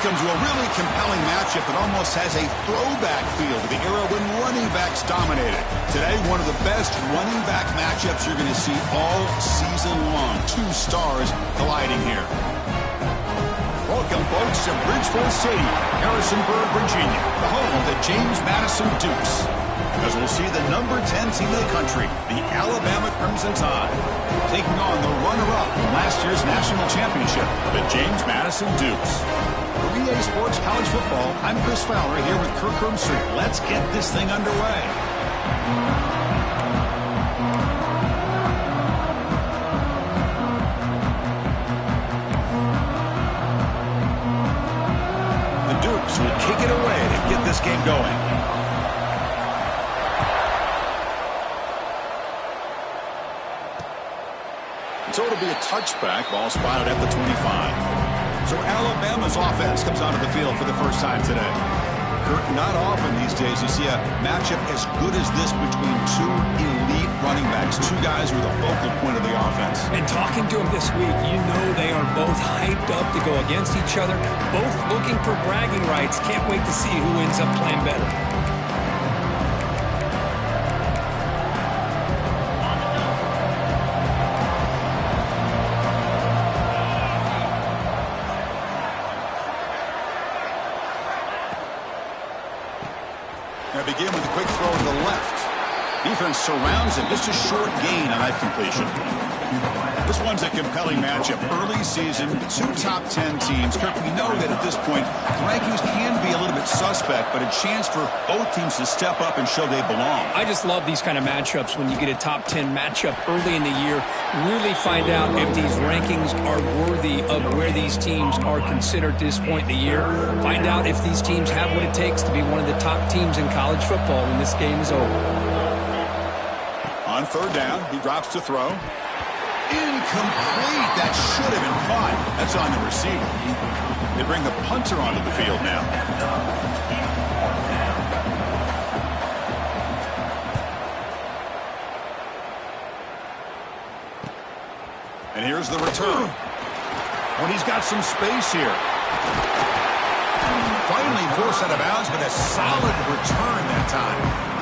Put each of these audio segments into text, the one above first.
Welcome to a really compelling matchup that almost has a throwback feel to the era when running backs dominated. Today, one of the best running back matchups you're going to see all season long. Two stars colliding here. Welcome, folks, to Bridgeport Stadium, Harrisonburg, Virginia, the home of the James Madison Dukes. As we'll see the number 10 team in the country, the Alabama Crimson Tide, taking on the runner-up in last year's national championship, the James Madison Dukes. For EA Sports College Football, I'm Chris Fowler here with Kirk Street. Let's get this thing underway. The Dukes will kick it away to get this game going. So it'll be a touchback, ball spotted at the 25. So Alabama's offense comes onto the field for the first time today. Kurt, not often these days you see a matchup as good as this between two elite running backs, two guys who are the focal point of the offense. And talking to them this week, you know they are both hyped up to go against each other, both looking for bragging rights. Can't wait to see who ends up playing better. Begin with a quick throw to the left. Defense surrounds him. Just a short gain on that completion. This one's a compelling matchup. Early season, two top 10 teams. Kirk, we know that at this point, rankings can be a little bit suspect, but a chance for both teams to step up and show they belong. I just love these kind of matchups when you get a top 10 matchup early in the year. Really find out if these rankings are worthy of where these teams are considered at this point in the year. Find out if these teams have what it takes to be one of the top teams in college football when this game is over. On third down, he drops to throw. Incomplete. That should have been caught. That's on the receiver. They bring the punter onto the field now. And here's the return. When he's got some space here. Finally forced out of bounds, but a solid return that time.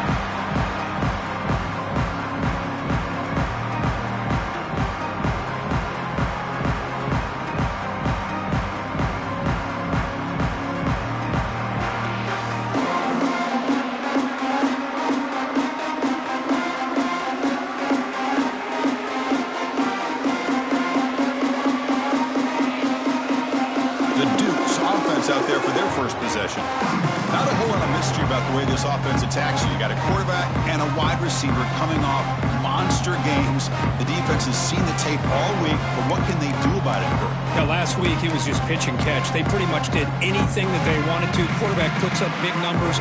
Out there for their first possession. Not a whole lot of mystery about the way this offense attacks you. You got a quarterback and a wide receiver coming off monster games. The defense has seen the tape all week, but what can they do about it, Kurt? Now, last week, it was just pitch and catch. They pretty much did anything that they wanted to. Quarterback puts up big numbers.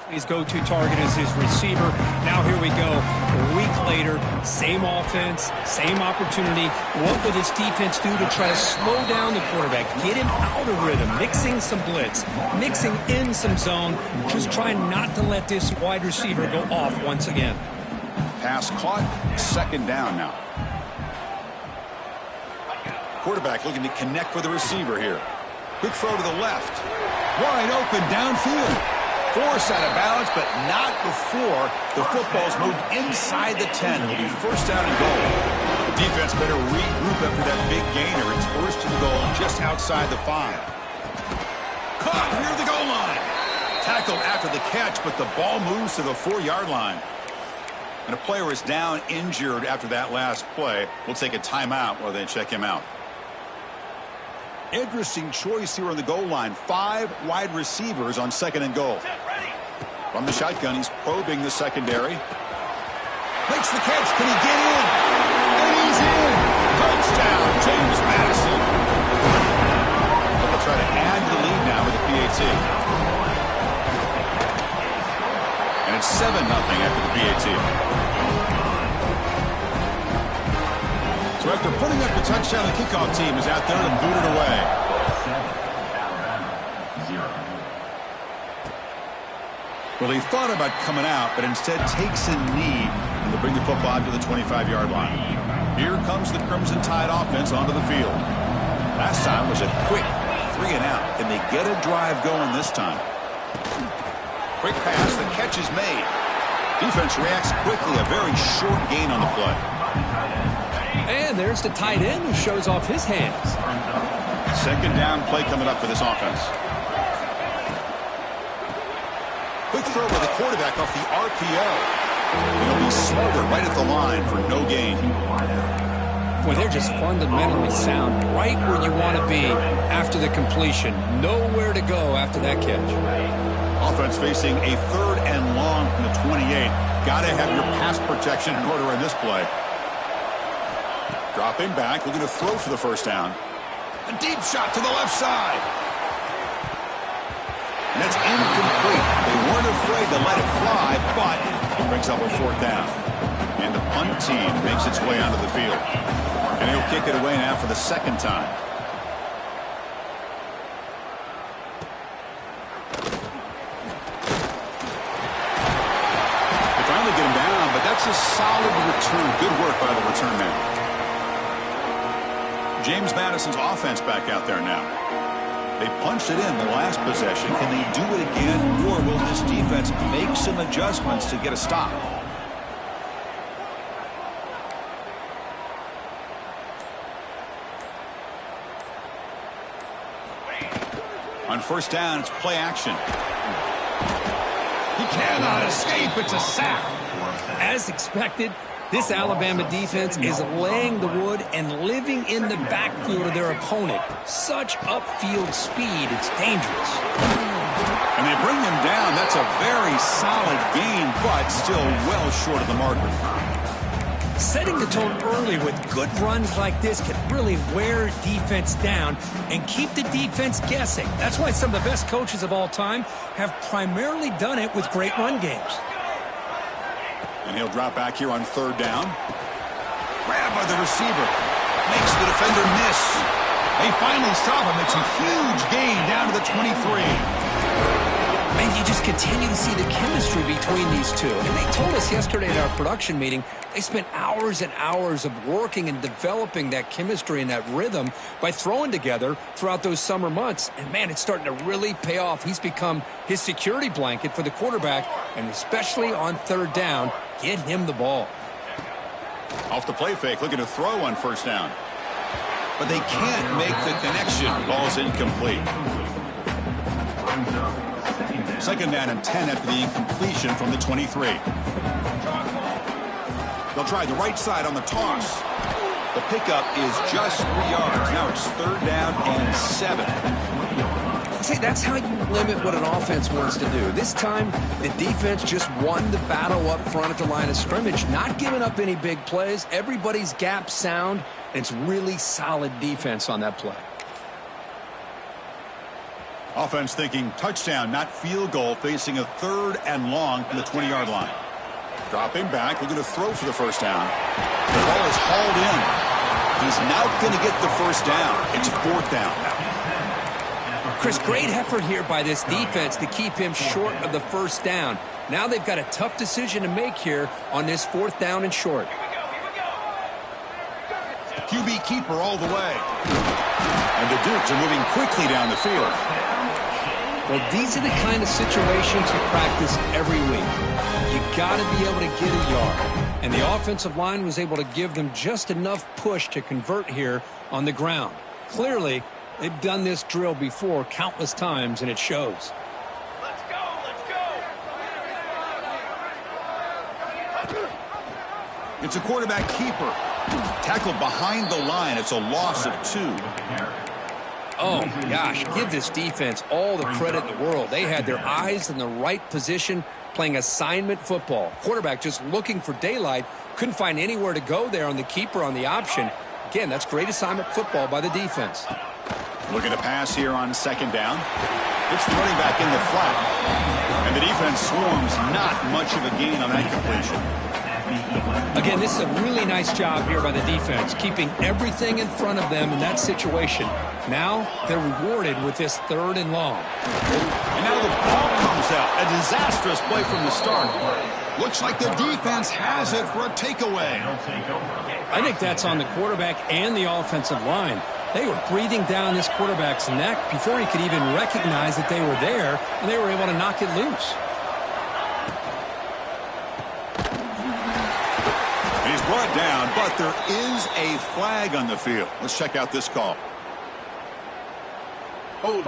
His go-to target is his receiver. Now here we go. A week later, same offense, same opportunity. What will this defense do to try to slow down the quarterback, get him out of rhythm, mixing some blitz, mixing in some zone, just trying not to let this wide receiver go off once again. Pass caught, second down now. Quarterback looking to connect with the receiver here. Quick throw to the left. Wide open downfield. Forced out of bounds, but not before the football's moved inside the 10. It'll be first down and goal. The defense better regroup after that big gainer. It's first and goal just outside the 5. Caught near the goal line. Tackled after the catch, but the ball moves to the 4-yard line. And a player is down injured after that last play. We'll take a timeout while they check him out. Interesting choice here on the goal line. 5 wide receivers on second and goal. From the shotgun, he's probing the secondary. Makes the catch. Can he get in? And he's in. Touchdown, James Madison. They'll try to add the lead now with the PAT. And it's 7-0 after the PAT. After putting up the touchdown, the kickoff team is out there to boot it away. Well, he thought about coming out, but instead takes a knee to bring the football to the 25-yard line. Here comes the Crimson Tide offense onto the field. Last time was a quick 3-and-out. Can they get a drive going this time? Quick pass, the catch is made. Defense reacts quickly, a very short gain on the play. And there's the tight end who shows off his hands. Second down play coming up for this offense. Quick throw by the quarterback off the RPO. It'll be smothered right at the line for no gain. Well, they're just fundamentally sound, right where you want to be after the completion. Nowhere to go after that catch. Offense facing a 3rd and long from the 28. Got to have your pass protection in order in this play. Dropping back, looking to throw for the first down. A deep shot to the left side. And that's incomplete. They weren't afraid to let it fly, but it brings up a 4th down. And the punt team makes its way onto the field. And he'll kick it away now for the 2nd time. They finally get him down, but that's a solid return. Good work by the return man. James Madison's offense back out there now. They punched it in the last possession. Can they do it again, or will this defense make some adjustments to get a stop? On first down, it's play action. He cannot escape. It's a sack. As expected, this Alabama defense is laying the wood and living in the backfield of their opponent. Such upfield speed, it's dangerous. And they bring them down. That's a very solid gain, but still well short of the marker. Setting the tone early with good runs like this can really wear defense down and keep the defense guessing. That's why some of the best coaches of all time have primarily done it with great run games. And he'll drop back here on 3rd down. Grabbed by the receiver. Makes the defender miss. They finally stop him. It's a huge gain down to the 23. And you just continue to see the chemistry between these two. And they told us yesterday at our production meeting, they spent hours and hours of working and developing that chemistry and that rhythm by throwing together throughout those summer months. And, man, it's starting to really pay off. He's become his security blanket for the quarterback, and especially on 3rd down, get him the ball. Off the play fake, looking to throw on first down. But they can't make the connection. Ball's incomplete. 2nd down and 10 after the incompletion from the 23. They'll try the right side on the toss. The pickup is just 3 yards. Now it's 3rd down and 7. See, that's how you limit what an offense wants to do. This time, the defense just won the battle up front at the line of scrimmage, not giving up any big plays. Everybody's gap sound, and it's really solid defense on that play. Offense thinking touchdown, not field goal, facing a 3rd and long from the 20-yard line. Dropping back, looking to throw for the first down. The ball is hauled in. He's now going to get the first down. It's 4th down. Chris, great effort here by this defense to keep him short of the first down. Now they've got a tough decision to make here on this 4th down and short. QB keeper all the way. And the Dukes are moving quickly down the field. Well, these are the kind of situations you practice every week. You got to be able to get a yard. And the offensive line was able to give them just enough push to convert here on the ground. Clearly, they've done this drill before countless times, and it shows. Let's go, let's go. It's a quarterback keeper. Tackled behind the line. It's a loss of 2. Oh, gosh, give this defense all the credit in the world. They had their eyes in the right position, playing assignment football. Quarterback just looking for daylight. Couldn't find anywhere to go there on the keeper on the option. Again, that's great assignment football by the defense. Looking to pass here on 2nd down. It's the running back in the flat. And the defense swarms, not much of a gain on that completion. Again, this is a really nice job here by the defense, keeping everything in front of them in that situation. Now they're rewarded with this 3rd and long. And now the ball comes out. A disastrous play from the start. Looks like the defense has it for a takeaway. I think that's on the quarterback and the offensive line. They were breathing down this quarterback's neck before he could even recognize that they were there, and they were able to knock it loose. He's brought down, but there is a flag on the field. Let's check out this call. Hold.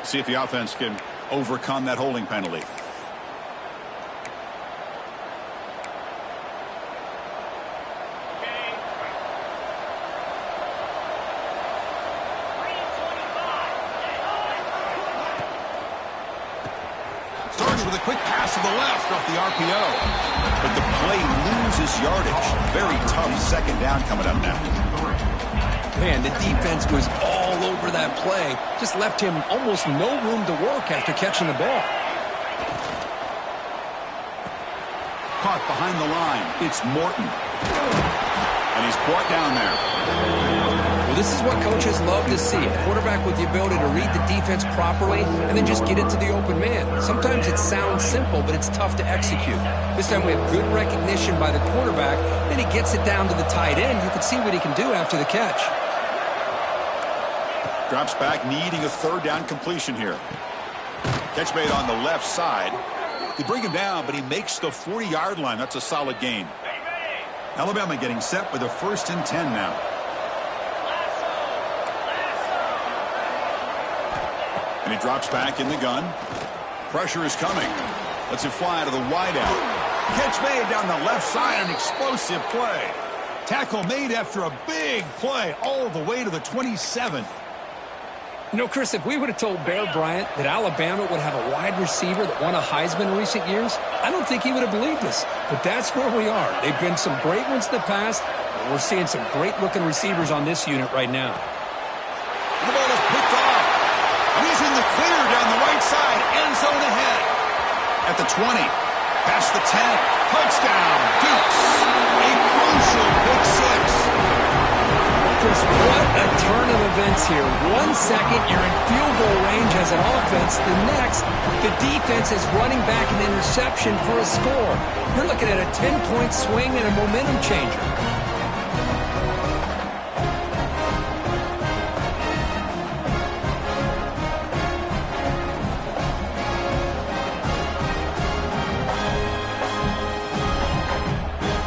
See if the offense can overcome that holding penalty. Starts with a quick pass to the left off the RPO. But the play loses yardage. Very tough 2nd down coming up now. Man, the defense was all over that play. Just left him almost no room to work after catching the ball. Caught behind the line. It's Morton. And he's brought down there. Well, this is what coaches love to see. A quarterback with the ability to read the defense properly and then just get it to the open man. Sometimes it sounds simple, but it's tough to execute. This time we have good recognition by the quarterback. Then he gets it down to the tight end. You can see what he can do after the catch. Drops back, needing a 3rd down completion here. Catch made on the left side. They bring him down, but he makes the 40-yard line. That's a solid gain. Alabama getting set with a 1st and 10 now. And he drops back in the gun. Pressure is coming. Lets it fly to the wideout. Catch made down the left side, an explosive play. Tackle made after a big play all the way to the 27. You know, Chris, if we would have told Bear Bryant that Alabama would have a wide receiver that won a Heisman in recent years, I don't think he would have believed us. But that's where we are. They've been some great ones in the past, and we're seeing some great-looking receivers on this unit right now. The ball is picked off. And he's in the clear down the right side. End zone ahead. At the 20. Past the 10. Touchdown. Dukes. A crucial pick 6. Chris, what a turn of events here. 1 second, you're in field goal range as an offense. The next, the defense is running back an interception for a score. You're looking at a 10-point swing and a momentum changer.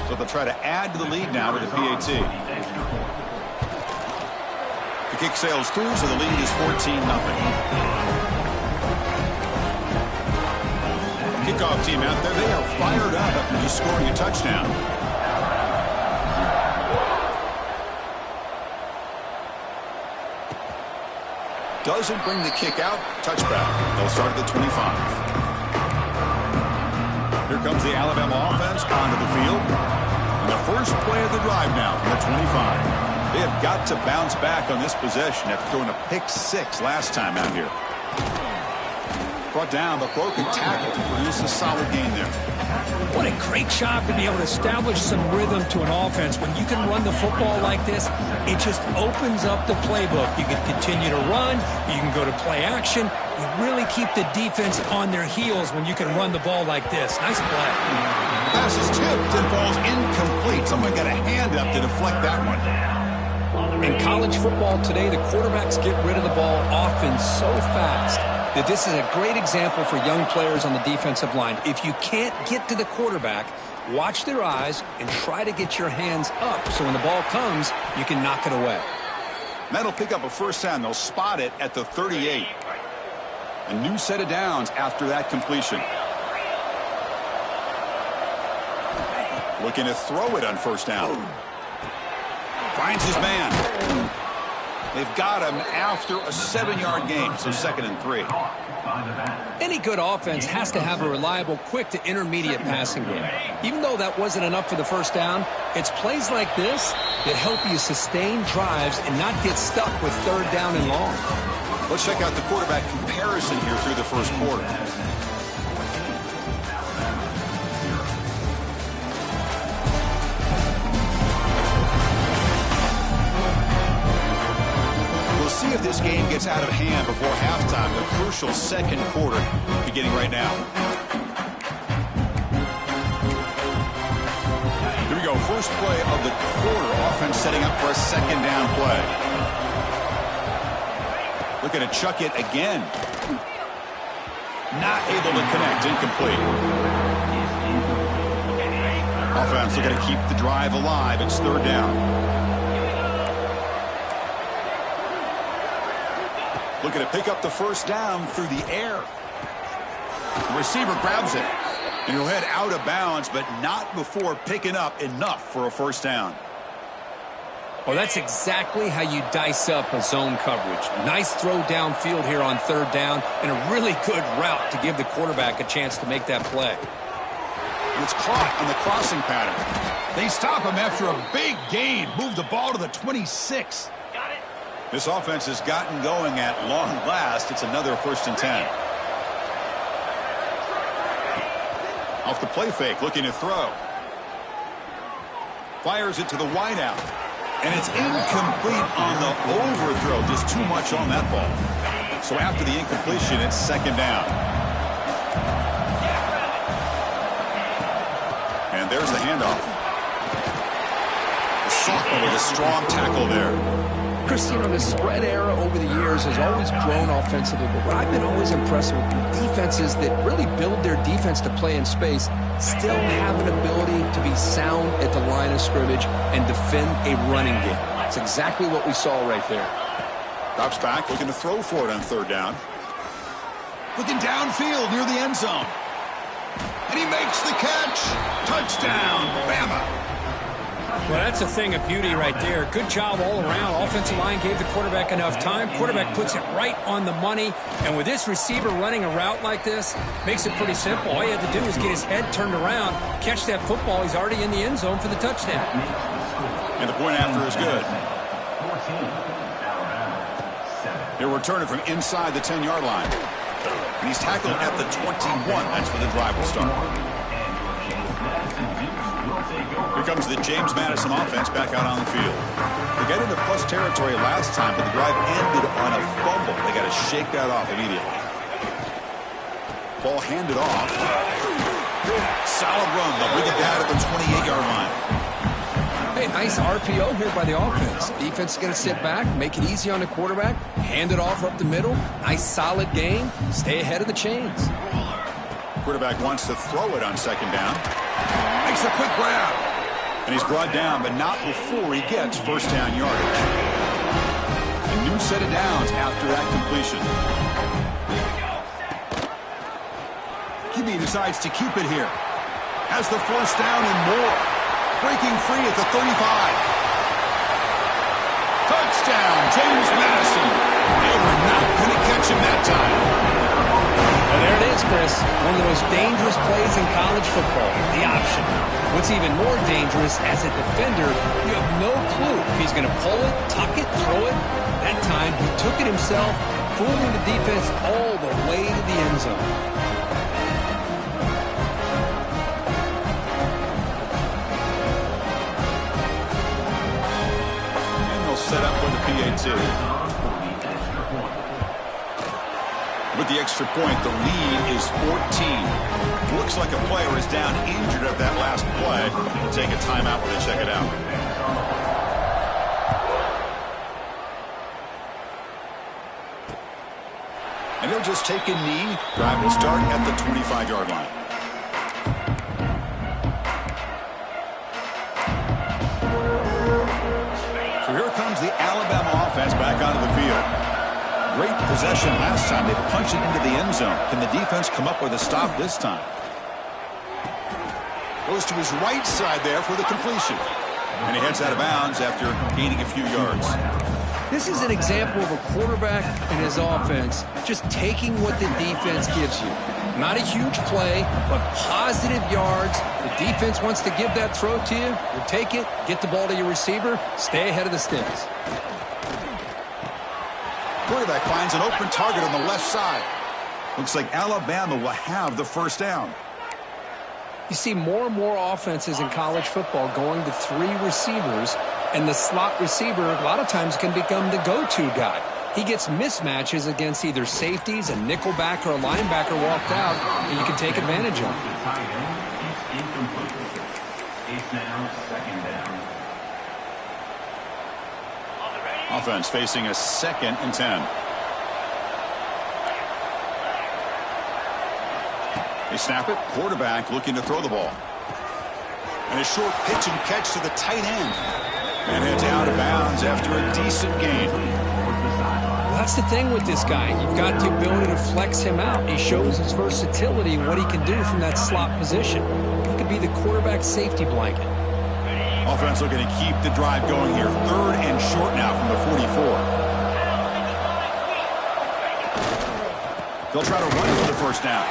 So they'll try to add to the lead now with the PAT. The kick sails through, so the lead is 14-0. Kickoff team out there, they are fired up after just scoring a touchdown. Doesn't bring the kick out. Touchback. They'll start at the 25. Here comes the Alabama offense onto the field. And the first play of the drive now from the 25. They have got to bounce back on this possession after throwing a pick 6 last time out here. Brought down, but broken tackle to produce a solid gain there. What a great job to be able to establish some rhythm to an offense. When you can run the football like this, it just opens up the playbook. You can continue to run. You can go to play action. You really keep the defense on their heels when you can run the ball like this. Nice play. Pass is tipped and falls incomplete. Someone got a hand up to deflect that one. In college football today, the quarterbacks get rid of the ball often so fast that this is a great example for young players on the defensive line. If you can't get to the quarterback, watch their eyes and try to get your hands up so when the ball comes, you can knock it away. That'll pick up a 1st down. They'll spot it at the 38. A new set of downs after that completion. Looking to throw it on 1st down. Finds his man. They've got him after a 7-yard gain, so 2nd and 3. Any good offense has to have a reliable, quick to intermediate passing game. Even though that wasn't enough for the 1st down, it's plays like this that help you sustain drives and not get stuck with 3rd down and long. Let's check out the quarterback comparison here through the first quarter. We'll see if this game gets out of hand before halftime. The crucial second quarter beginning right now. Here we go. First play of the quarter. Offense setting up for a second down play. Looking to chuck it again. Not able to connect. Incomplete. Offense looking to keep the drive alive. It's third down. Looking to pick up the first down through the air. The receiver grabs it. And he'll head out of bounds, but not before picking up enough for a first down. Well, that's exactly how you dice up a zone coverage. Nice throw downfield here on third down, and a really good route to give the quarterback a chance to make that play. It's caught on the crossing pattern. They stop him after a big gain. Move the ball to the 26. Got it. This offense has gotten going at long last. It's another 1st and 10. Off the play fake, looking to throw. Fires it to the wideout. And it's incomplete on the overthrow. Just too much on that ball. So after the incompletion, it's second down. And there's the handoff. The sophomore with a strong tackle there. Chris, you know, the spread era over the years has always grown offensively, but what I've been always impressed with defenses that really build their defense to play in space still have an ability to be sound at the line of scrimmage and defend a running game. That's exactly what we saw right there. Drops back, looking to throw for it on third down. Looking downfield near the end zone. And he makes the catch. Touchdown, Bama. Well, that's a thing of beauty right there. Good job all around. Offensive line gave the quarterback enough time. Quarterback puts it right on the money. And with this receiver running a route like this, makes it pretty simple. All he had to do was get his head turned around, catch that football. He's already in the end zone for the touchdown. And the point after is good. He'll return it from inside the 10-yard line. And he's tackled at the 21. That's where the drive will start. Here comes the James Madison offense back out on the field. They got into plus territory last time, but the drive ended on a fumble. They got to shake that off immediately. Ball handed off. Solid run, but we get that at the 28-yard line. Hey, nice RPO here by the offense. Defense is going to sit back, make it easy on the quarterback, hand it off up the middle. Nice solid game. Stay ahead of the chains. Quarterback wants to throw it on second down. Makes a quick grab. And he's brought down, but not before he gets first down yardage. A new set of downs after that completion. QB decides to keep it here. Has the first down and more. Breaking free at the 35. Touchdown, James Madison. They were not going to catch him that time. Well, there it is, Chris. One of the most dangerous plays in college football, the option. What's even more dangerous, as a defender, you have no clue if he's going to pull it, tuck it, throw it. That time, he took it himself, fooling the defense all the way to the end zone. And they'll set up for the PAT. With the extra point, the lead is 14. Looks like a player is down injured at that last play. We'll take a timeout when they check it out. And he'll just take a knee. Drive will start at the 25-yard line. So here comes the Alabama offense back onto the field. Great possession last time. They punch it into the end zone. Can the defense come up with a stop this time? Goes to his right side there for the completion. And he heads out of bounds after gaining a few yards. This is an example of a quarterback and his offense just taking what the defense gives you. Not a huge play, but positive yards. The defense wants to give that throw to you. You take it, get the ball to your receiver, stay ahead of the sticks. Quarterback finds an open target on the left side. Looks like Alabama will have the first down. You see more and more offenses in college football going to 3 receivers, and the slot receiver a lot of times can become the go-to guy. He gets mismatches against either safeties, a nickelback, or a linebacker walked out, and you can take advantage of it. Offense facing a 2nd and 10. They snap it. Quarterback looking to throw the ball. And a short pitch and catch to the tight end. And heads out of bounds after a decent gain. Well, that's the thing with this guy. You've got the ability to flex him out. He shows his versatility and what he can do from that slot position. He could be the quarterback safety blanket. Offense looking to keep the drive going here. 3rd and short now from the 44. They'll try to run for the first down.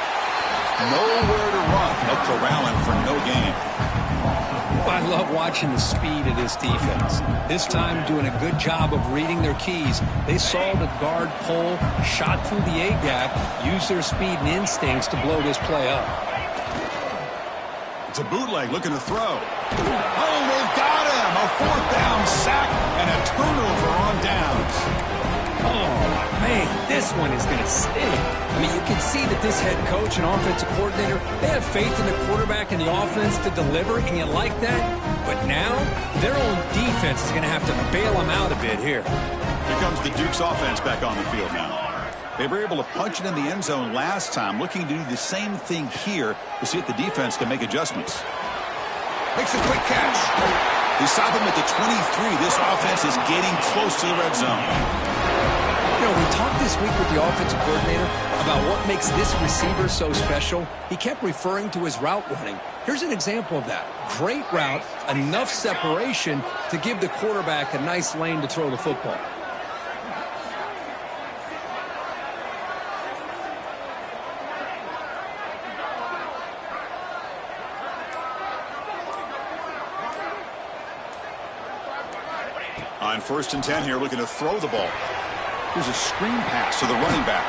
Nowhere to run. They'll corral him for no gain. I love watching the speed of this defense. This time doing a good job of reading their keys. They saw the guard pull, shot through the A-gap, used their speed and instincts to blow this play up. It's a bootleg looking to throw. Oh, they've got him. A 4th down sack and a turnover on downs. Oh, man, this one is going to sting. I mean, you can see that this head coach and offensive coordinator, they have faith in the quarterback and the offense to deliver, and you like that. But now, their own defense is going to have to bail them out a bit here. Here comes the Duke's offense back on the field now. They were able to punch it in the end zone last time, looking to do the same thing here to see if the defense can make adjustments. Makes a quick catch. They stop him at the 23. This offense is getting close to the red zone. You know, we talked this week with the offensive coordinator about what makes this receiver so special. He kept referring to his route running. Here's an example of that. Great route, enough separation to give the quarterback a nice lane to throw the football. On 1st and 10 here, looking to throw the ball. Here's a screen pass to the running back.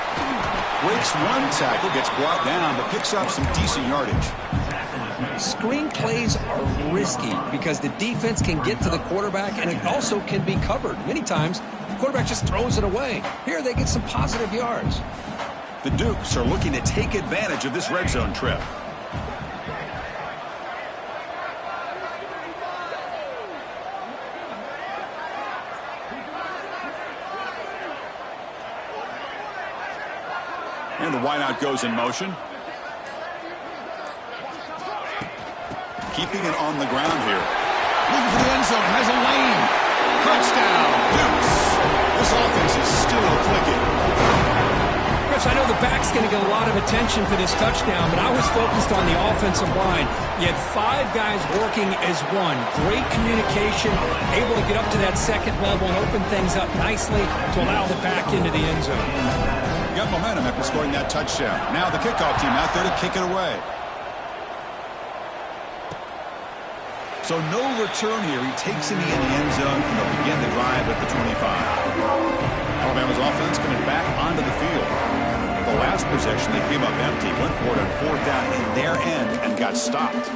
Breaks one tackle, gets brought down, but picks up some decent yardage. Screen plays are risky because the defense can get to the quarterback, and it also can be covered. Many times, the quarterback just throws it away. Here, they get some positive yards. The Dukes are looking to take advantage of this red zone trip. And the wideout goes in motion. Keeping it on the ground here. Looking for the end zone. Has a lane. Touchdown, Dukes. This offense is still clicking. Chris, I know the back's going to get a lot of attention for this touchdown, but I was focused on the offensive line. You had 5 guys working as one. Great communication, able to get up to that second level and open things up nicely to allow the back into the end zone. Got momentum after scoring that touchdown. Now the kickoff team out there to kick it away. So no return here. He takes it in the end zone, and they'll begin the drive at the 25. Alabama's offense coming back onto the field. The last possession, they came up empty, went for it on 4th down in their end and got stopped.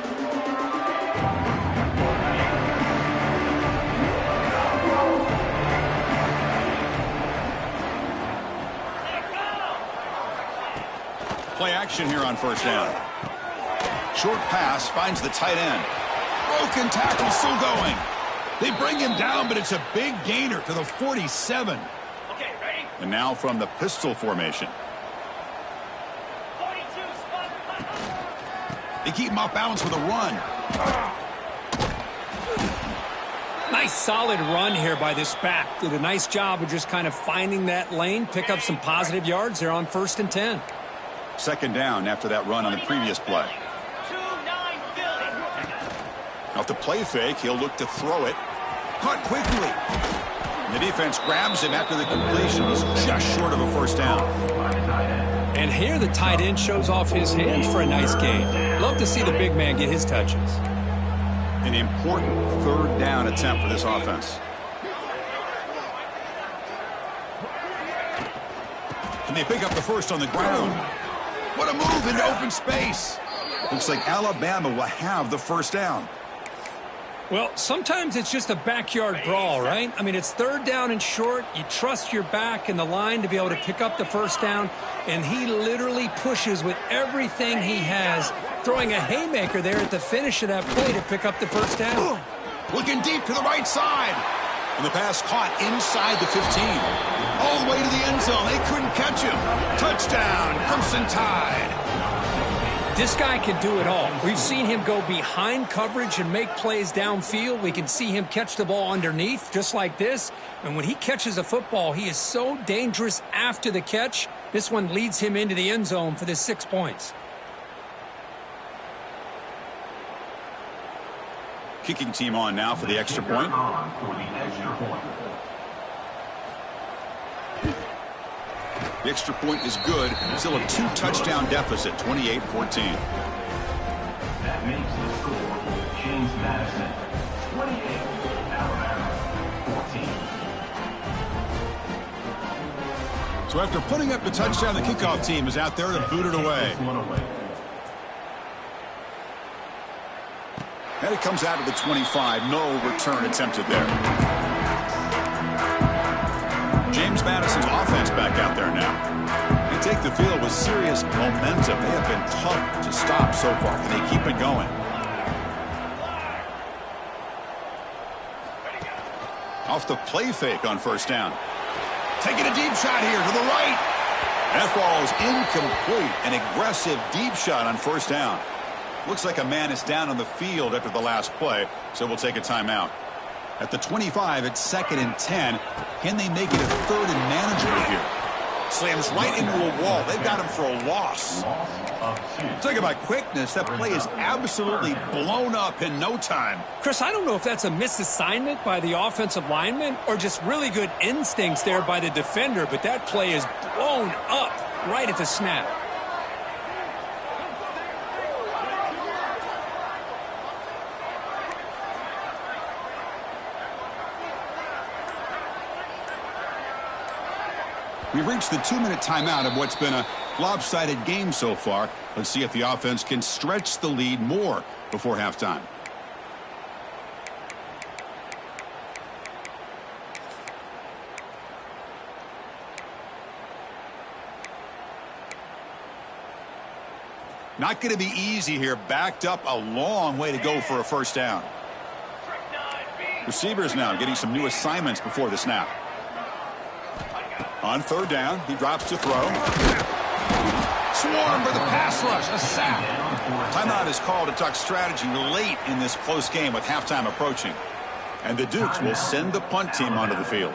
Play action here on 1st down. Short pass finds the tight end. Broken tackle, still going. They bring him down, but it's a big gainer to the 47. Okay, ready? And now from the pistol formation. 42, spot. They keep him off balance with a run. Nice solid run here by this back. Did a nice job of just kind of finding that lane, pick up some positive yards there on 1st and 10. 2nd down after that run on the previous play. 2-9 Philly. Off the play fake, he'll look to throw it. Caught quickly. And the defense grabs him after the completion. He's just short of a 1st down. And here the tight end shows off his hands for a nice gain. Love to see the big man get his touches. An important 3rd down attempt for this offense. Can they pick up the first on the ground? What a move into open space. Looks like Alabama will have the first down. Well, sometimes it's just a backyard brawl, right? I mean, it's third down and short. You trust your back and the line to be able to pick up the first down, and he literally pushes with everything he has, throwing a haymaker there at the finish of that play to pick up the first down. Looking deep to the right side. And the pass caught inside the 15. All the way to the end zone. They couldn't catch him. Touchdown, Crimson Tide. This guy can do it all. We've seen him go behind coverage and make plays downfield. We can see him catch the ball underneath, just like this. And when he catches a football, he is so dangerous after the catch. This one leads him into the end zone for the 6 points. Kicking team on now for the extra point. The extra point is good. Still a 2-touchdown deficit, 28-14. That makes the score James Madison, 28, Alabama, 14. So after putting up the touchdown, the kickoff team is out there to boot it away. And it comes out to the 25. No return attempted there. James Madison's offense back out there now. They take the field with serious momentum. They have been tough to stop so far. Can they keep it going? Off the play fake on first down. Taking a deep shot here to the right. That ball is incomplete. An aggressive deep shot on first down. Looks like a man is down on the field after the last play, so we'll take a timeout. At the 25, it's 2nd and 10. Can they make it a 3rd and manageable here? Slams right into a wall. They've got him for a loss. Talk about quickness. That play is absolutely blown up in no time. Chris, I don't know if that's a misassignment by the offensive lineman or just really good instincts there by the defender, but that play is blown up right at the snap. We've reached the 2-minute timeout of what's been a lopsided game so far. Let's see if the offense can stretch the lead more before halftime. Not going to be easy here. Backed up a long way to go for a first down. Receivers now getting some new assignments before the snap. On 3rd down, he drops to throw. Swarmed by the pass rush, a sack. Timeout is called to talk strategy late in this close game with halftime approaching. And the Dukes will send the punt team onto the field.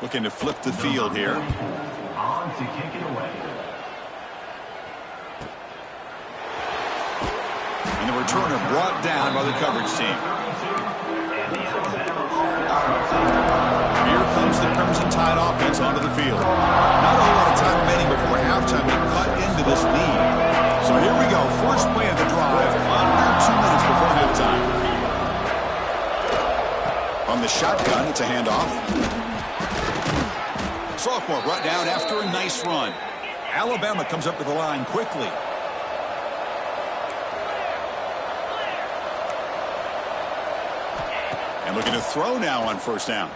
Looking to flip the field here. On to kick it away. And the returner brought down by the coverage team. Here comes the Crimson Tide offense onto the field. Not a whole lot of time remaining before halftime to cut into this lead. So here we go. First play of the drive. Under 2 minutes before halftime. On the shotgun, it's a handoff. Sophomore brought down after a nice run. Alabama comes up to the line quickly. And looking to throw now on first down.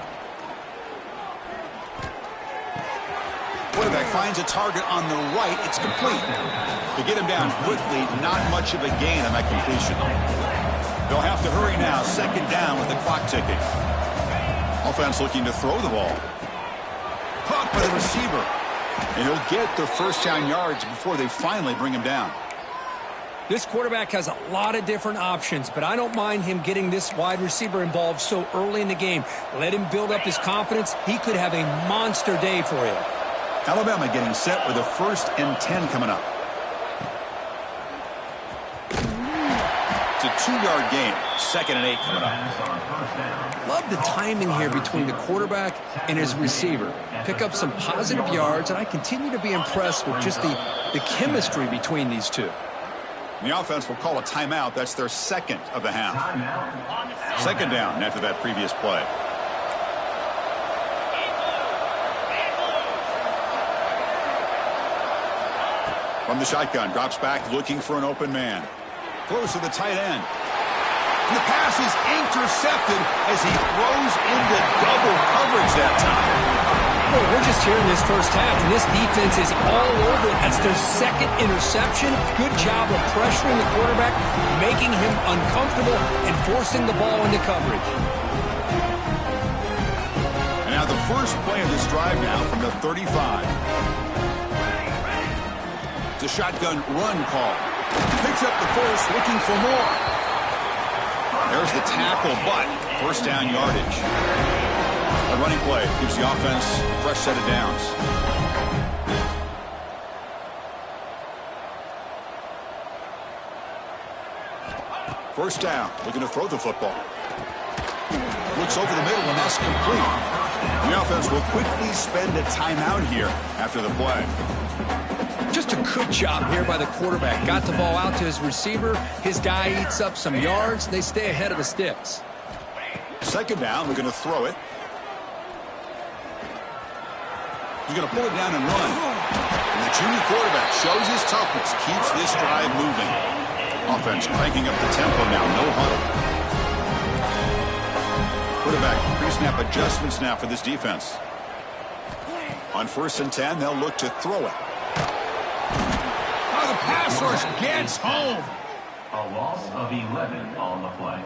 Quarterback finds a target on the right. It's complete. To get him down quickly, not much of a gain on that completion. They'll have to hurry now. 2nd down with the clock ticking. Offense looking to throw the ball. Caught by the receiver. And he'll get the first down yards before they finally bring him down. This quarterback has a lot of different options, but I don't mind him getting this wide receiver involved so early in the game. Let him build up his confidence. He could have a monster day for him. Alabama getting set with a 1st and 10 coming up. It's a 2-yard gain. 2nd and 8 coming up. Love the timing here between the quarterback and his receiver. Pick up some positive yards, and I continue to be impressed with just the chemistry between these two. The offense will call a timeout. That's their 2nd of the half. 2nd down after that previous play. From the shotgun, drops back looking for an open man. Throws to the tight end. And the pass is intercepted as he throws into double coverage that time. Well, we're just here in this first half, and this defense is all over it. That's their second interception. Good job of pressuring the quarterback, making him uncomfortable, and forcing the ball into coverage. And now the first play of this drive now from the 35. It's a shotgun run call. Picks up the force, looking for more. There's the tackle, but first down yardage. A running play gives the offense a fresh set of downs. First down, looking to throw the football. Looks over the middle, and that's complete. The offense will quickly spend a timeout here after the play. Just a good job here by the quarterback. Got the ball out to his receiver. His guy eats up some yards. They stay ahead of the sticks. Second down, we're going to throw it. He's going to pull it down and run. And the junior quarterback shows his toughness, keeps this drive moving. Offense cranking up the tempo now, no huddle. Quarterback pre-snap adjustments now for this defense. On 1st and 10, they'll look to throw it. The pass rush gets home. A loss of 11 on the play.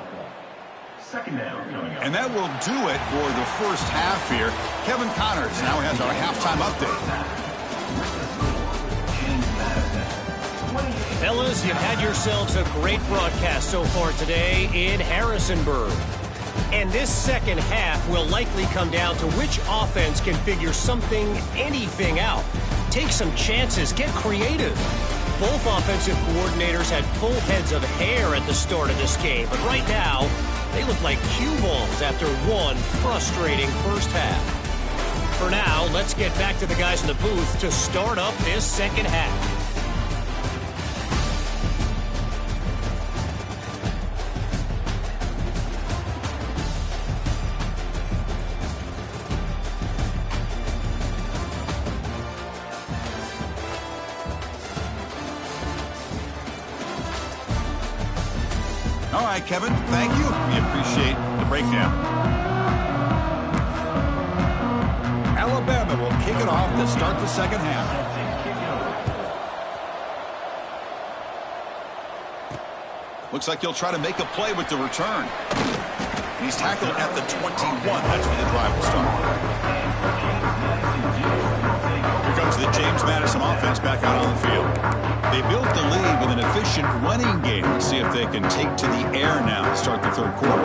Second down coming up. And that will do it for the first half here. Kevin Connors now has our halftime update. Fellas, you've had yourselves a great broadcast so far today in Harrisonburg. And this second half will likely come down to which offense can figure something, anything out. Take some chances, get creative. Both offensive coordinators had full heads of hair at the start of this game, but right now, they look like cue balls after one frustrating first half. For now, let's get back to the guys in the booth to start up this second half. All right, Kevin, thank you. We appreciate the breakdown. Alabama will kick it off to start the second half. Looks like he'll try to make a play with the return. And he's tackled at the 21. That's where the drive will start. Here comes the James Madison offense back out on the field. They built the lead with an efficient running game. Let's see if they can take to the air now to start the third quarter.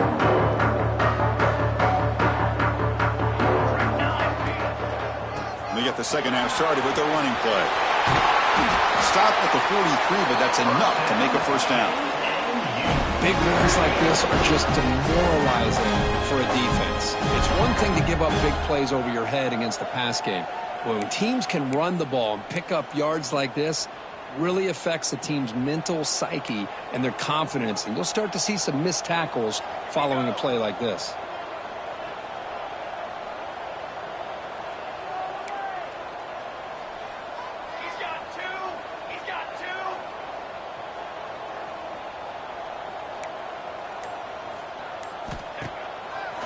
They get the second half started with their running play. Stop at the 43, but that's enough to make a first down. Big runs like this are just demoralizing for a defense. It's one thing to give up big plays over your head against the pass game. When teams can run the ball and pick up yards like this, really affects the team's mental psyche and their confidence. And you'll start to see some missed tackles following a play like this. He's got two. He's got two.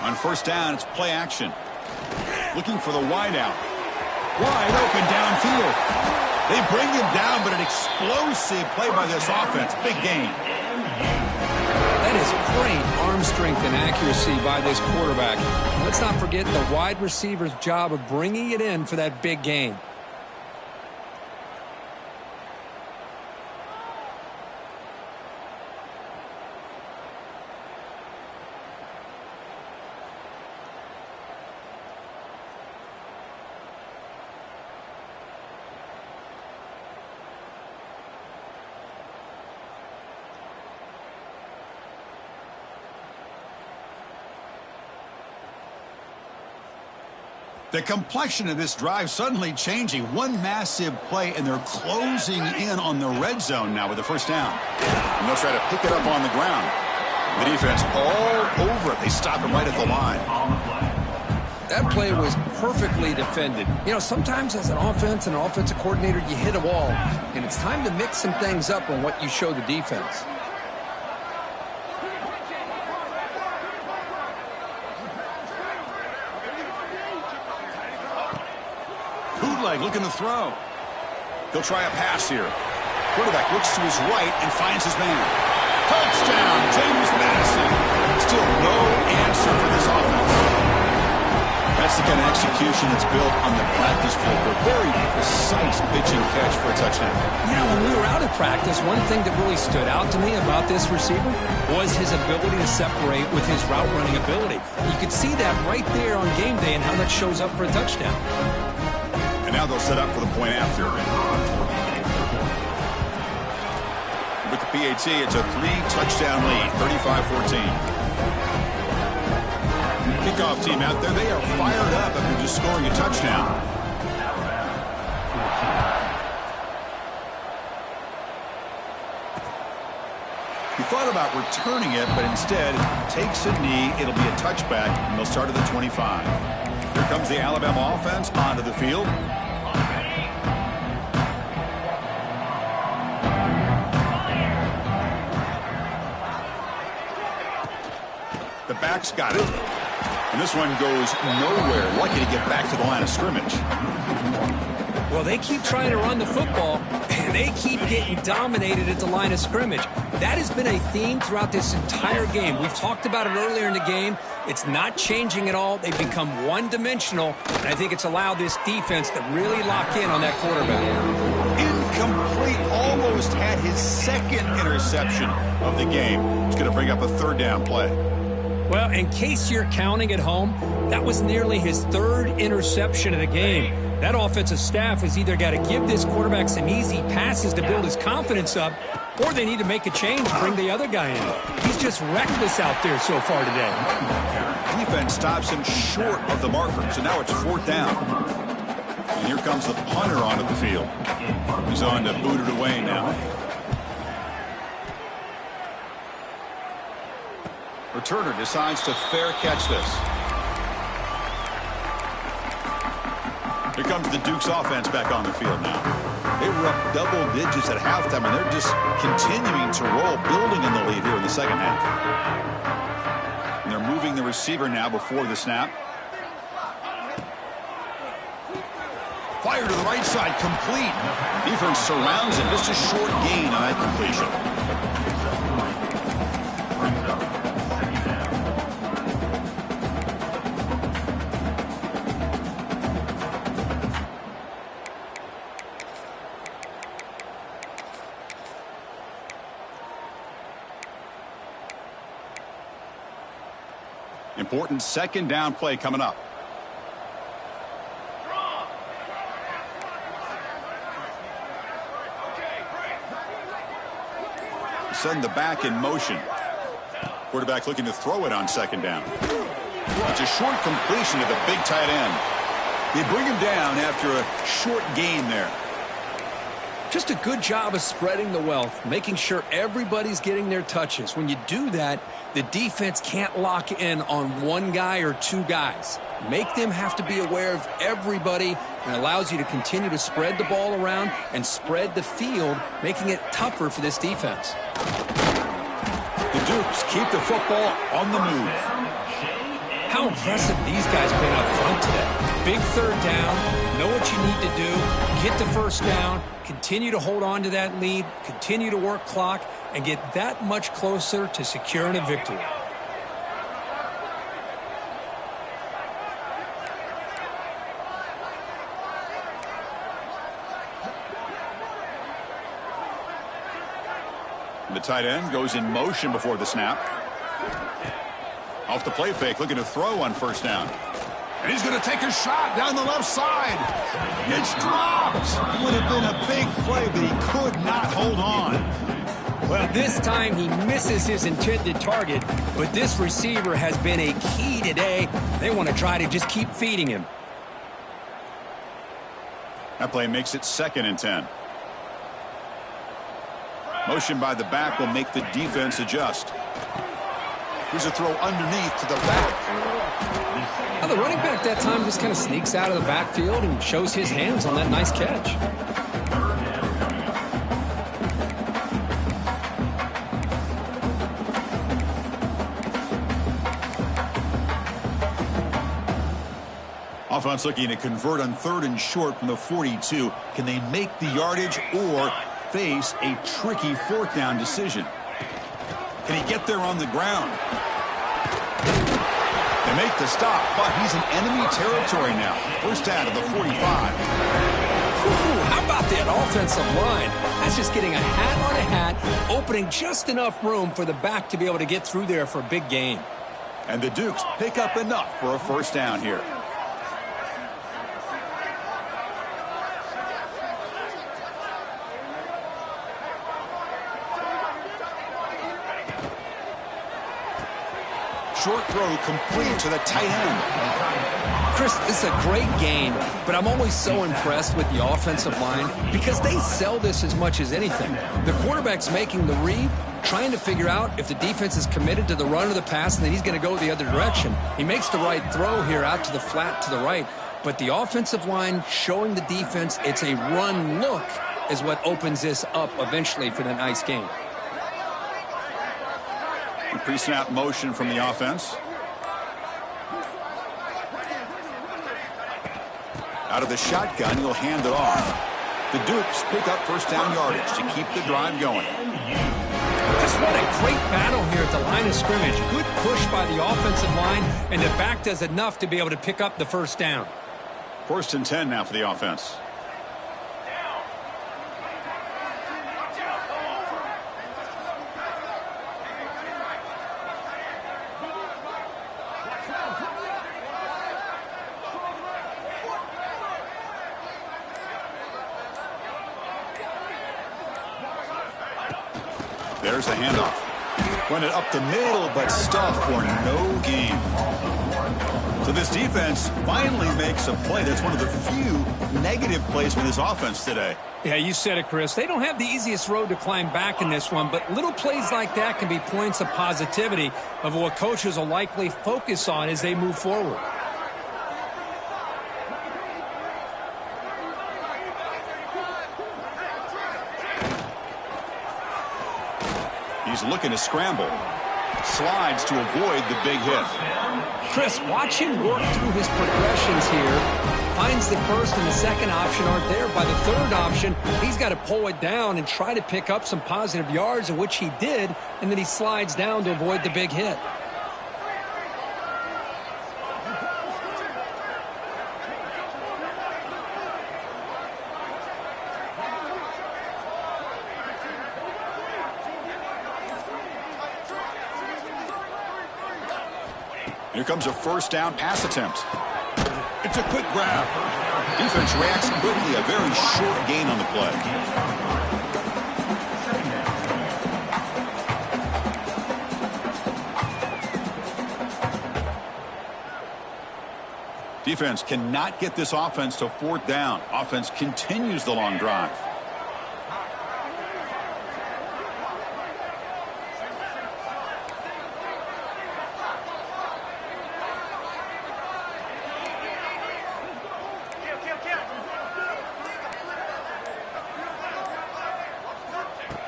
On first down, it's play action. Looking for the wideout. Wide open downfield. They bring him down, but an explosive play by this offense. Big gain. That is great arm strength and accuracy by this quarterback. Let's not forget the wide receiver's job of bringing it in for that big gain. The complexion of this drive suddenly changing. One massive play, and they're closing in on the red zone now with the first down. And they'll try to pick it up on the ground. The defense all over it. They stop it right at the line. That play was perfectly defended. You know, sometimes as an offense and an offensive coordinator, you hit a wall, and it's time to mix some things up on what you show the defense. Bootleg looking to throw. He'll try a pass here. Quarterback looks to his right and finds his man. Touchdown, James Madison. Still no answer for this offense. That's the kind of execution that's built on the practice field. A very precise pitch and catch for a touchdown. You know, when we were out of practice, one thing that really stood out to me about this receiver was his ability to separate with his route running ability. You could see that right there on game day and how that shows up for a touchdown. And now they'll set up for the point after. With the PAT, it's a 3-touchdown lead, 35-14. Kickoff team out there, they are fired up after just scoring a touchdown. He thought about returning it, but instead takes a knee. It'll be a touchback, and they'll start at the 25. Here comes the Alabama offense onto the field. The back's got it. And this one goes nowhere. Lucky to get back to the line of scrimmage. Well, they keep trying to run the football, and they keep getting dominated at the line of scrimmage. That has been a theme throughout this entire game. We've talked about it earlier in the game. It's not changing at all. They've become one-dimensional, and I think it's allowed this defense to really lock in on that quarterback. Incomplete. Almost had his second interception of the game. He's going to bring up a third down play. Well, in case you're counting at home, that was nearly his third interception of the game. That offensive staff has either got to give this quarterback some easy passes to build his confidence up, or they need to make a change, bring the other guy in. He's just reckless out there so far today. Defense stops him short of the marker, so now it's fourth down. And here comes the punter onto the field. He's on to boot it away now. Returner decides to fair catch this. Here comes the Duke's offense back on the field now. They were up double digits at halftime, and they're just continuing to roll, building in the lead here in the second half. And they're moving the receiver now before the snap. Fire to the right side, complete. Defense surrounds him. Just a short gain on that completion. Important second down play coming up. Send the back in motion. Quarterback looking to throw it on second down. It's a short completion to the big tight end. They bring him down after a short gain there. Just a good job of spreading the wealth, making sure everybody's getting their touches. When you do that, the defense can't lock in on one guy or two guys. Make them have to be aware of everybody, and allows you to continue to spread the ball around and spread the field, making it tougher for this defense. The Dukes keep the football on the move. How impressive these guys been up front today. Big third down, know what you need to do, get the first down, continue to hold on to that lead, continue to work clock, and get that much closer to securing a victory. The tight end goes in motion before the snap. Off the play fake, looking to throw on first down. And he's going to take a shot down the left side. It's dropped. Would have been a big play, but he could not hold on. Well, this time he misses his intended target, but this receiver has been a key today. They want to try to just keep feeding him. That play makes it 2nd and 10. Motion by the back will make the defense adjust. Here's a throw underneath to the back. Now, the running back that time just kind of sneaks out of the backfield and shows his hands on that nice catch. Offense looking to convert on 3rd and short from the 42. Can they make the yardage or face a tricky 4th down decision? Can he get there on the ground? They make the stop, but he's in enemy territory now. First down to the 45. Ooh, how about that offensive line? That's just getting a hat on a hat, opening just enough room for the back to be able to get through there for a big gain. And the Dukes pick up enough for a first down here. Short throw complete to the tight end. Chris, this is a great game, but I'm always so impressed with the offensive line because they sell this as much as anything. The quarterback's making the read, trying to figure out if the defense is committed to the run or the pass, and then he's going to go the other direction. He makes the right throw here out to the flat to the right, but the offensive line showing the defense it's a run look is what opens this up eventually for the nice game. Pre-snap motion from the offense. Out of the shotgun, he'll hand it off. The Dukes pick up first down yardage to keep the drive going. Just what a great battle here at the line of scrimmage. Good push by the offensive line, and the back does enough to be able to pick up the first down. 1st and 10 now for the offense. There's the handoff. Run it up the middle, but stuffed for no gain. So this defense finally makes a play. That's one of the few negative plays for this offense today. Yeah, you said it, Chris. They don't have the easiest road to climb back in this one, but little plays like that can be points of positivity of what coaches will likely focus on as they move forward. He's looking to scramble. Slides to avoid the big hit. Chris, watch him work through his progressions here. Finds the first and the second option aren't there. By the third option, he's got to pull it down and try to pick up some positive yards, of which he did, and then he slides down to avoid the big hit. Here comes a first down pass attempt. It's a quick grab. Defense reacts quickly. A very short gain on the play. Defense cannot get this offense to 4th down. Offense continues the long drive.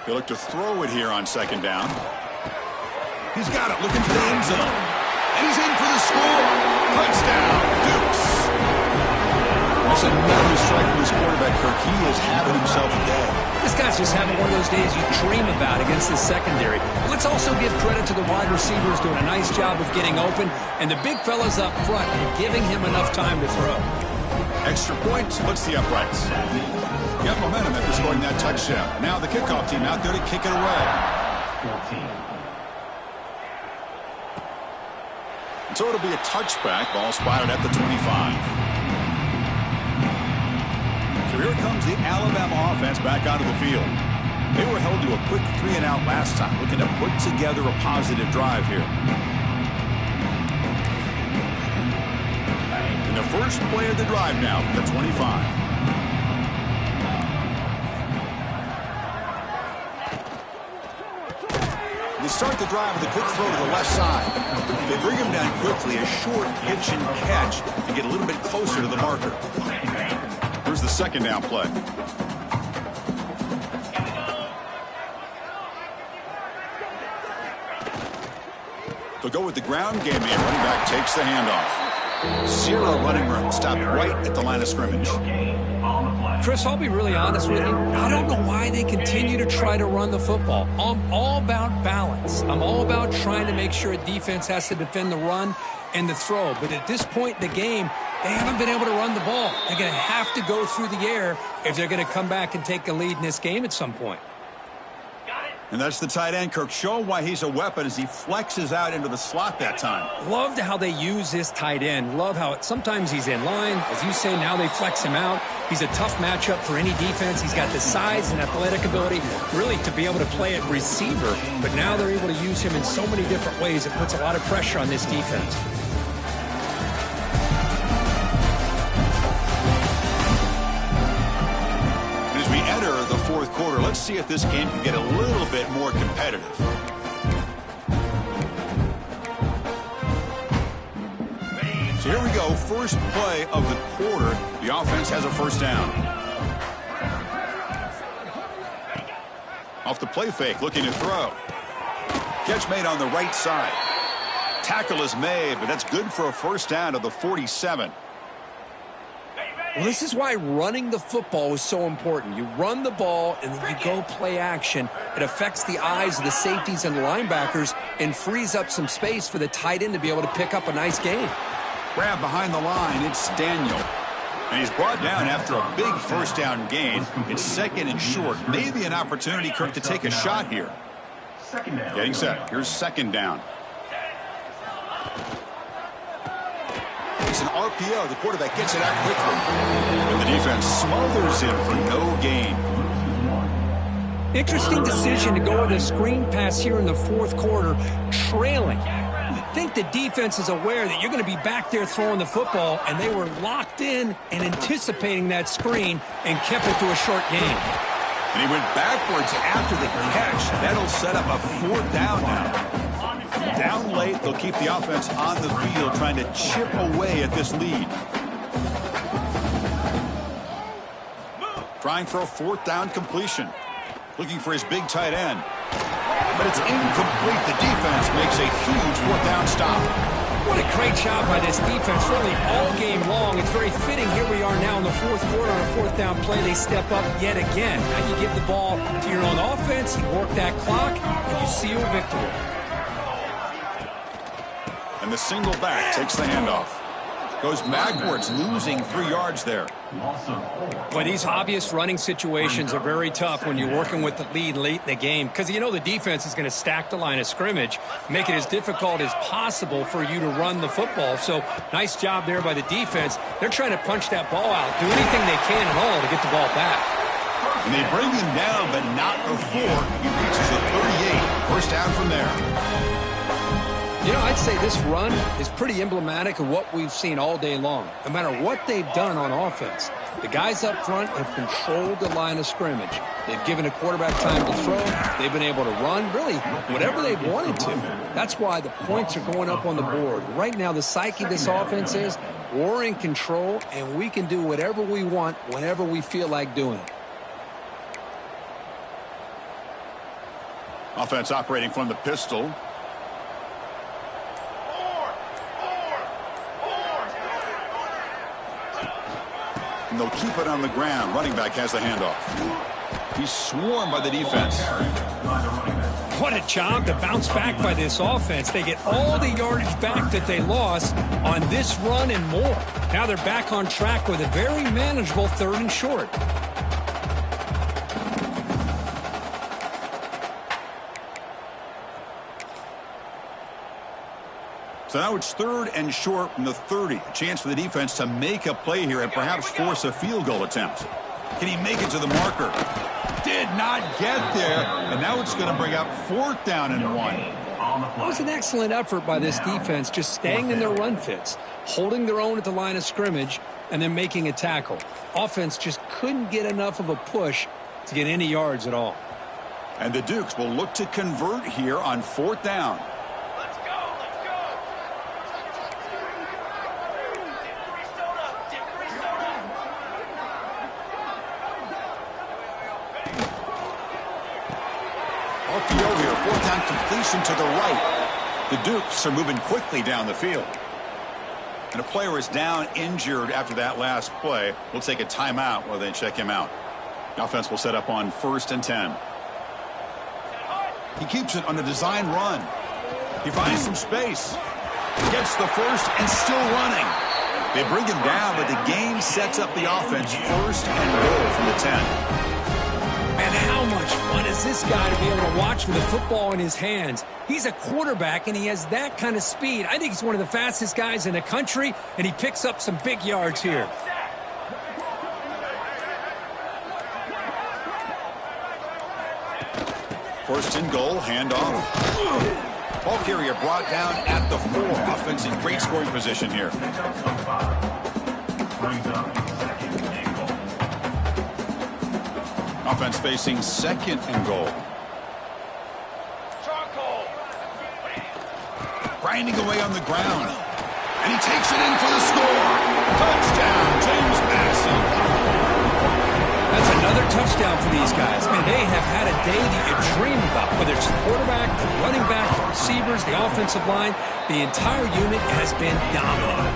He'll look to throw it here on 2nd down. He's got it, looking for the end zone. And he's in for the score. Touchdown, Dukes. That's another strike from this quarterback, Kirk. He is having himself a day. This guy's just having one of those days you dream about against the secondary. Let's also give credit to the wide receivers doing a nice job of getting open, and the big fellas up front giving him enough time to throw. Extra point splits the uprights. Got momentum after scoring that touchdown. Now the kickoff team out there to kick it away. 14. And so it'll be a touchback. Ball spotted at the 25. So here comes the Alabama offense back onto the field. They were held to a quick 3-and-out last time, looking to put together a positive drive here. And the first play of the drive now from the 25. The start the drive with a quick throw to the left side. They bring him down quickly, a short pitch and catch to get a little bit closer to the marker. Here's the second down play. They'll go with the ground game here. Running back takes the handoff. Zero running room. Stopped right at the line of scrimmage. Chris, I'll be really honest with you. I don't know why they continue to try to run the football. I'm all about balance. I'm all about trying to make sure a defense has to defend the run and the throw. But at this point in the game, they haven't been able to run the ball. They're going to have to go through the air if they're going to come back and take a lead in this game at some point. And that's the tight end, Kirk, showing why he's a weapon as he flexes out into the slot that time. Loved how they use this tight end. Love how sometimes he's in line. As you say, now they flex him out. He's a tough matchup for any defense. He's got the size and athletic ability really to be able to play at receiver. But now they're able to use him in so many different ways. It puts a lot of pressure on this defense. As we enter the fourth quarter, let's see if this game can get a little bit more competitive. So here we go, first play of the quarter. The offense has a first down. Off the play fake, looking to throw. Catch made on the right side. Tackle is made, but that's good for a first down to the 47. Well, this is why running the football is so important. You run the ball, and then you go play action. It affects the eyes of the safeties and linebackers and frees up some space for the tight end to be able to pick up a nice gain. Grab behind the line, it's Daniel. And he's brought down after a big first down gain. It's second and short. Maybe an opportunity, Kirk, to take a shot here. Getting set. Here's second down. It's an RPO. The quarterback gets it out quickly. And the defense smothers him for no gain. Interesting decision to go with a screen pass here in the fourth quarter, trailing. I think the defense is aware that you're going to be back there throwing the football, and they were locked in and anticipating that screen and kept it to a short gain. And he went backwards after the catch. That'll set up a fourth down now. Down late, they'll keep the offense on the field trying to chip away at this lead. Trying for a fourth down completion. Looking for his big tight end. But it's incomplete. The defense makes a huge fourth down stop. What a great job by this defense, really all game long. It's very fitting. Here we are now in the fourth quarter on a fourth down play. They step up yet again. Now you give the ball to your own offense, you work that clock, and you seal victory. And the single back takes the handoff. Goes backwards, losing 3 yards there. Boy, these obvious running situations are very tough when you're working with the lead late in the game because you know the defense is going to stack the line of scrimmage, make it as difficult as possible for you to run the football. So nice job there by the defense. They're trying to punch that ball out, do anything they can at all to get the ball back. And they bring him down, but not before he reaches the 38. First down from there. You know, I'd say this run is pretty emblematic of what we've seen all day long. No matter what they've done on offense, the guys up front have controlled the line of scrimmage. They've given a quarterback time to throw. They've been able to run, really, whatever they've wanted to. That's why the points are going up on the board. Right now, the psyche of this offense is we're in control, and we can do whatever we want whenever we feel like doing it. Offense operating from the pistol. And they'll keep it on the ground. Running back has the handoff. He's swarmed by the defense. What a job to bounce back by this offense. They get all the yardage back that they lost on this run and more. Now they're back on track with a very manageable third and short. So now it's third and short from the 30. A chance for the defense to make a play here and perhaps force a field goal attempt. Can he make it to the marker? Did not get there. And now it's going to bring up fourth down and 1. It was an excellent effort by this defense, just staying in their run fits, holding their own at the line of scrimmage, and then making a tackle. Offense just couldn't get enough of a push to get any yards at all. And the Dukes will look to convert here on 4th down. Let's go, let's go. Dip free soda. RPO here, 4th down completion to the right. The Dukes are moving quickly down the field. And a player is down injured after that last play. We'll take a timeout while they check him out. The offense will set up on 1st and 10. He keeps it on a design run. He finds some space. Gets the first and still running. They bring him down, but the game sets up the offense 1st and goal from the 10. Man, how much fun is this guy to be able to watch with a football in his hands? He's a quarterback, and he has that kind of speed. I think he's one of the fastest guys in the country, and he picks up some big yards here. First and goal, handoff. Ball carrier brought down at the 4. Offense in great scoring position here. Offense facing 2nd and goal. Charcoal. Grinding away on the ground. And he takes it in for the score. Touchdown, James Madison. That's another touchdown for these guys. Man, they have had a day that you dream about. Whether it's the quarterback, the running back, the receivers, the offensive line, the entire unit has been dominant.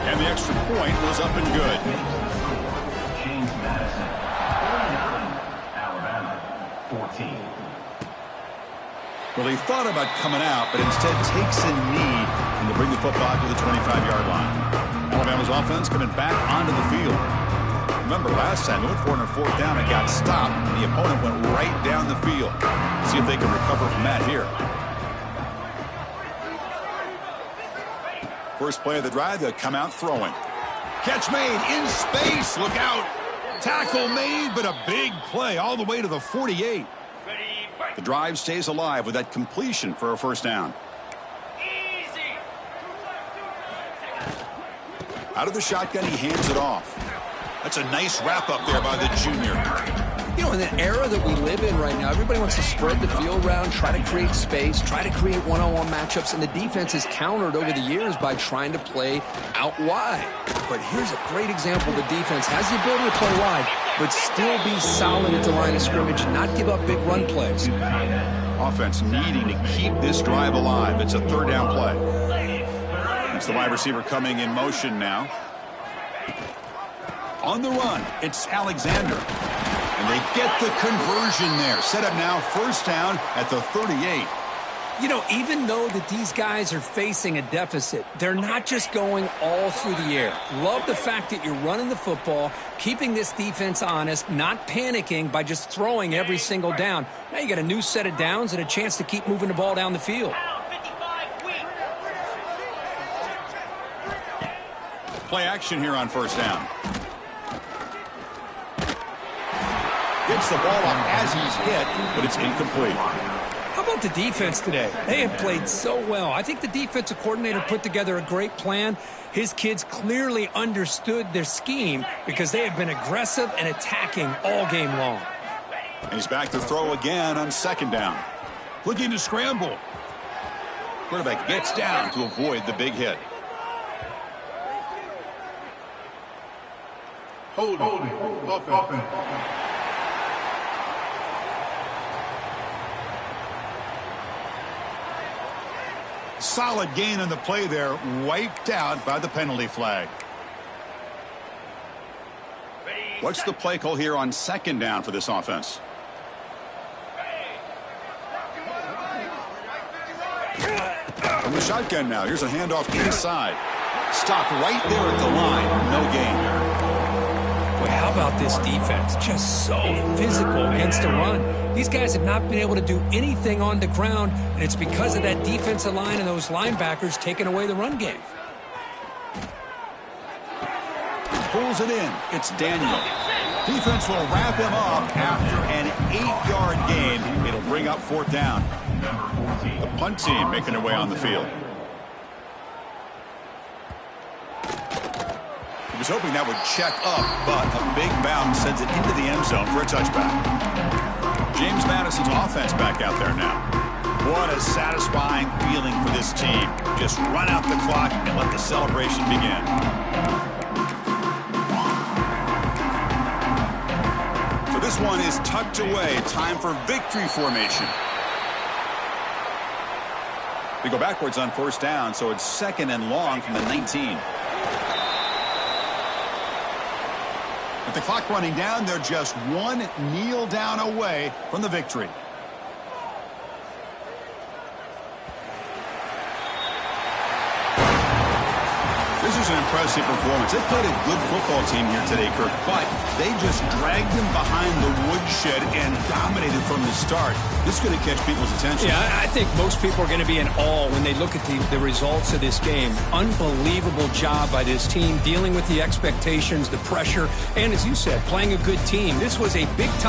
And the extra point was up and good. James Madison, 49, Alabama, 14. Well, he thought about coming out, but instead takes a knee and to bring the football to the 25-yard line. Alabama's offense coming back onto the field. Remember, last time they went for it on 4th down and got stopped, and the opponent went right down the field. See if they can recover from that here. First play of the drive, they'll come out throwing. Catch made in space. Look out. Tackle made, but a big play all the way to the 48. The drive stays alive with that completion for a 1st down. Easy. Out of the shotgun, he hands it off. That's a nice wrap-up there by the junior. You know, in the era that we live in right now, everybody wants to spread the field around, try to create space, try to create one-on-one matchups, and the defense has countered over the years by trying to play out wide. But here's a great example. The defense has the ability to play wide, but still be solid at the line of scrimmage, not give up big run plays. Offense needing to keep this drive alive. It's a 3rd down play. It's the wide receiver coming in motion now. On the run, it's Alexander. And they get the conversion there. Set up now 1st down at the 38. You know, even though that these guys are facing a deficit, they're not just going all through the air. Love the fact that you're running the football, keeping this defense honest, not panicking by just throwing every single down. Now you got a new set of downs and a chance to keep moving the ball down the field. Play action here on 1st down. Gets the ball off as he's hit, but it's incomplete. How about the defense today? They have played so well. I think the defensive coordinator put together a great plan. His kids clearly understood their scheme because they have been aggressive and attacking all game long. And he's back to throw again on 2nd down. Looking to scramble. Quarterback gets down to avoid the big hit. Holding. Offense. Solid gain on the play there, wiped out by the penalty flag. What's the play call here on 2nd down for this offense? From the shotgun now, here's a handoff inside. Stopped right there at the line, no gain. Boy, how about this defense? Just so physical against the run. These guys have not been able to do anything on the ground, and it's because of that defensive line and those linebackers taking away the run game. Pulls it in. It's Daniel. Defense will wrap him up after an 8-yard gain. It'll bring up 4th down. The punt team making their way on the field. He was hoping that would check up, but a big bounce sends it into the end zone for a touchback. James Madison's offense back out there now. What a satisfying feeling for this team. Just run out the clock and let the celebration begin. So this one is tucked away. Time for victory formation. We go backwards on first down, so it's 2nd and long from the 19. With the clock running down, they're just one kneel down away from the victory. This is an impressive performance. They played a good football team here today, Kirk, but they just dragged them behind the woodshed and dominated from the start. This is going to catch people's attention. Yeah, I think most people are going to be in awe when they look at the results of this game. Unbelievable job by this team, dealing with the expectations, the pressure, and as you said, playing a good team. This was a big-time